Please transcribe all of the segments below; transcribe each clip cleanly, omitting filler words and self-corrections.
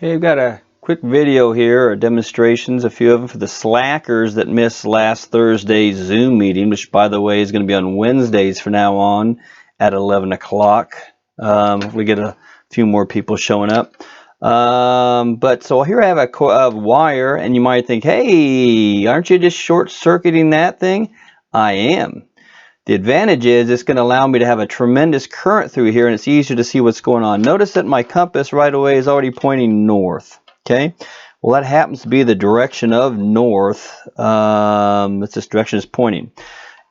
Okay, I've got a quick video here, or demonstrations, a few of them for the slackers that missed last Thursday's Zoom meeting, which, by the way, is going to be on Wednesdays from now on at 11 o'clock. If we get a few more people showing up. But so here I have a wire, and you might think, hey, aren't you just short-circuiting that thing? I am. The advantage is it's going to allow me to have a tremendous current through here, and it's easier to see what's going on. Notice that my compass right away is already pointing north. Okay, well, that happens to be the direction of north. That's this direction is pointing.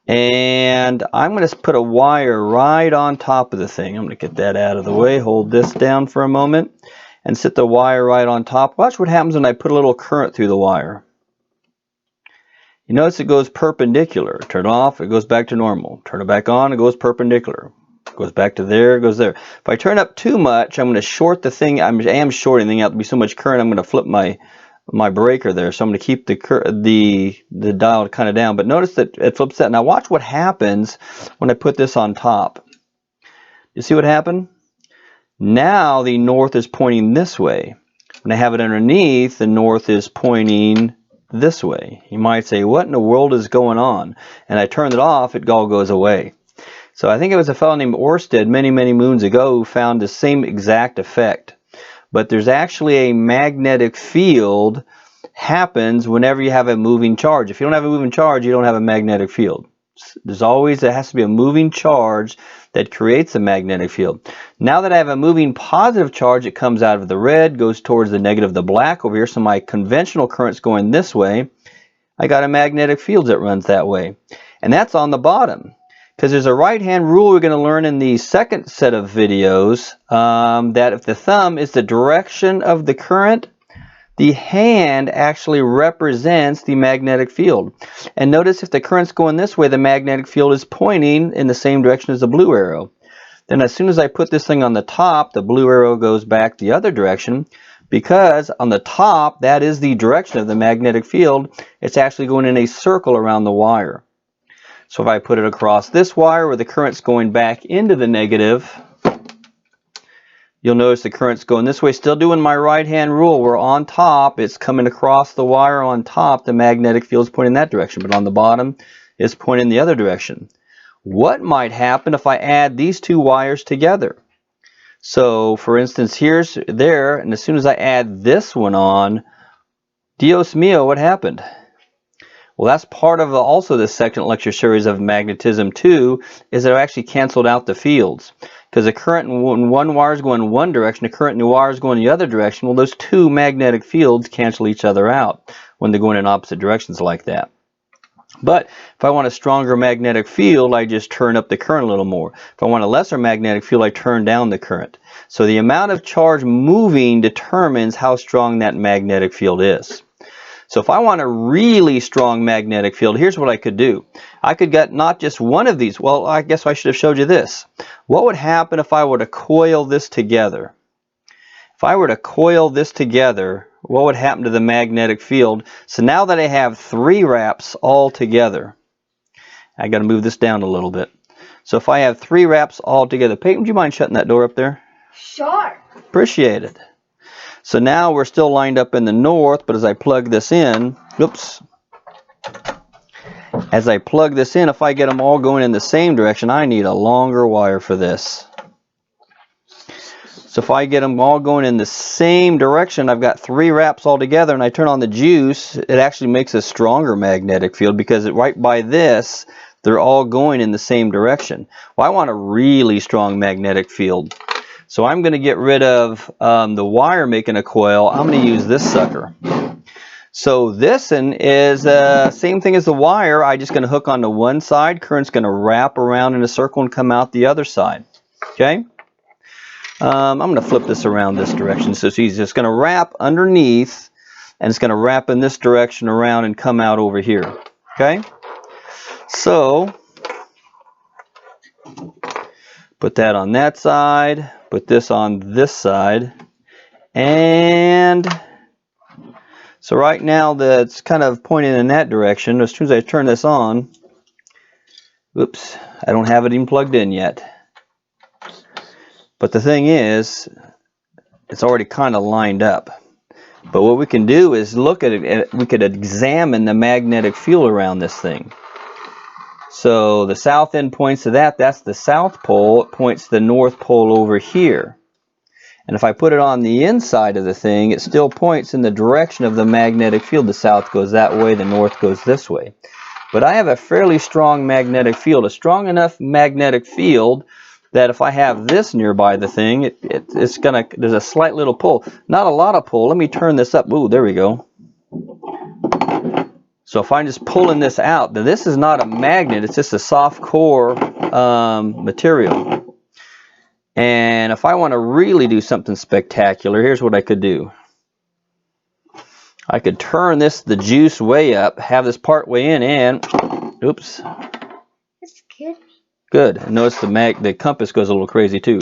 And I'm going to put a wire right on top of the thing. I'm going to get that out of the way, hold this down for a moment, and sit the wire right on top. Watch what happens when I put a little current through the wire. You notice it goes perpendicular. Turn it off, it goes back to normal. Turn it back on, it goes perpendicular. It goes back to there, it goes there. If I turn up too much, I'm going to short the thing. I am shorting the thing out to be so much current. I'm going to flip my breaker there. So I'm going to keep the dial kind of down. But notice that it flips that. Now watch what happens when I put this on top. You see what happened? Now the north is pointing this way. When I have it underneath, the north is pointing this way. You might say, what in the world is going on? And I turned it off, it all goes away. So I think it was a fellow named Orsted many moons ago who found the same exact effect. But there's actually a magnetic field happens whenever you have a moving charge. If you don't have a moving charge, you don't have a magnetic field. There has to be a moving charge that creates a magnetic field. Now that I have a moving positive charge, it comes out of the red, goes towards the negative, the black over here. So my conventional current's going this way. I got a magnetic field that runs that way. And that's on the bottom. Because there's a right-hand rule we're going to learn in the second set of videos, that if the thumb is the direction of the current, the hand actually represents the magnetic field. And notice if the current's going this way, the magnetic field is pointing in the same direction as the blue arrow. Then as soon as I put this thing on the top, the blue arrow goes back the other direction, because on the top, that is the direction of the magnetic field. It's actually going in a circle around the wire. So if I put it across this wire where the current's going back into the negative, you'll notice the current's going this way. Still doing my right-hand rule. We're on top. It's coming across the wire on top. The magnetic field's pointing that direction. But on the bottom, it's pointing the other direction. What might happen if I add these two wires together? So, for instance, here's there. And as soon as I add this one on, Dios mío, what happened? Well, that's part of also the second lecture series of magnetism too, is that I actually canceled out the fields. Because the current in one wire is going one direction, the current in the wire is going the other direction. Well, those two magnetic fields cancel each other out when they're going in opposite directions like that. But if I want a stronger magnetic field, I just turn up the current a little more. If I want a lesser magnetic field, I turn down the current. So the amount of charge moving determines how strong that magnetic field is. So if I want a really strong magnetic field, here's what I could do. I could get not just one of these. Well, I guess I should have showed you this. What would happen if I were to coil this together? If I were to coil this together, what would happen to the magnetic field? So now that I have three wraps all together, I got to move this down a little bit. So if I have three wraps all together, Peyton, would you mind shutting that door up there? Sure. Appreciate it. So now we're still lined up in the north, but as I plug this in, oops. As I plug this in, if I get them all going in the same direction, I need a longer wire for this. So if I get them all going in the same direction, I've got three wraps all together, and I turn on the juice, it actually makes a stronger magnetic field because right by this, they're all going in the same direction. Well, I want a really strong magnetic field. So I'm going to get rid of the wire making a coil. I'm going to use this sucker. So this is the same thing as the wire. I'm just going to hook onto one side. Current's going to wrap around in a circle and come out the other side. Okay? I'm going to flip this around this direction so it's easy. It's going to wrap underneath, and it's going to wrap in this direction around and come out over here. Okay? So put that on that side. Put this on this side, and so right now that's kind of pointing in that direction. As soon as I turn this on, oops, I don't have it even plugged in yet. But the thing is, it's already kind of lined up. But what we can do is look at it, we could examine the magnetic field around this thing. So the south end points to that, that's the south pole, it points to the north pole over here. And if I put it on the inside of the thing, it still points in the direction of the magnetic field. The south goes that way, the north goes this way. But I have a fairly strong magnetic field, a strong enough magnetic field that if I have this nearby the thing, there's a slight little pull. Not a lot of pull. Let me turn this up. Ooh, there we go. So if I'm just pulling this out, then this is not a magnet, it's just a soft core material. And if I want to really do something spectacular, here's what I could do. I could turn the juice way up, have this part way in, and oops. It's good. Good. And notice the compass goes a little crazy too.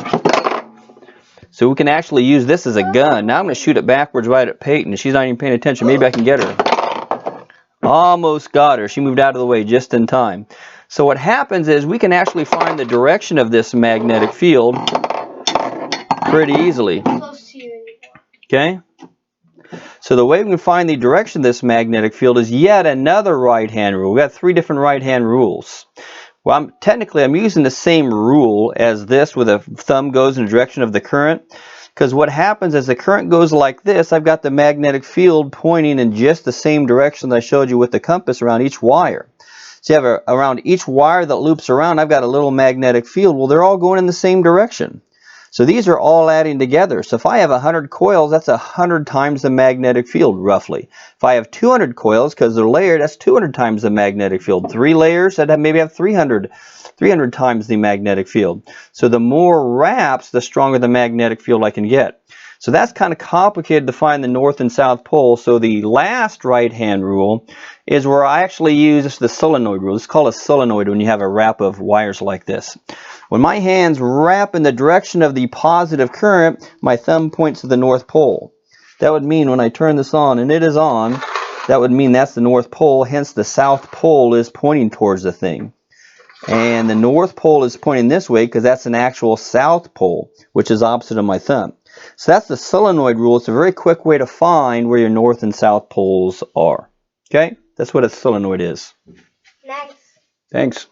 So we can actually use this as a gun. Now I'm going to shoot it backwards right at Peyton. She's not even paying attention. Maybe I can get her. Almost got her. She moved out of the way just in time. So what happens is we can actually find the direction of this magnetic field pretty easily. Okay? So the way we can find the direction of this magnetic field is yet another right-hand rule. We've got 3 different right-hand rules. Well, technically I'm using the same rule as this, where the thumb goes in the direction of the current. Because what happens as the current goes like this, I've got the magnetic field pointing in just the same direction that I showed you with the compass around each wire. So you have around each wire that loops around, I've got a little magnetic field. Well, they're all going in the same direction. So these are all adding together. So if I have 100 coils, that's 100 times the magnetic field, roughly. If I have 200 coils, because they're layered, that's 200 times the magnetic field. 3 layers, I'd maybe have 300 times the magnetic field. So the more wraps, the stronger the magnetic field I can get. So that's kind of complicated to find the north and south pole. So the last right-hand rule is where I actually use the solenoid rule. It's called a solenoid when you have a wrap of wires like this. When my hands wrap in the direction of the positive current, my thumb points to the north pole. That would mean when I turn this on, and it is on, that would mean that's the north pole, hence the south pole is pointing towards the thing. And the north pole is pointing this way because that's an actual south pole, which is opposite of my thumb. So that's the solenoid rule. It's a very quick way to find where your north and south poles are. Okay? That's what a solenoid is. Nice. Thanks.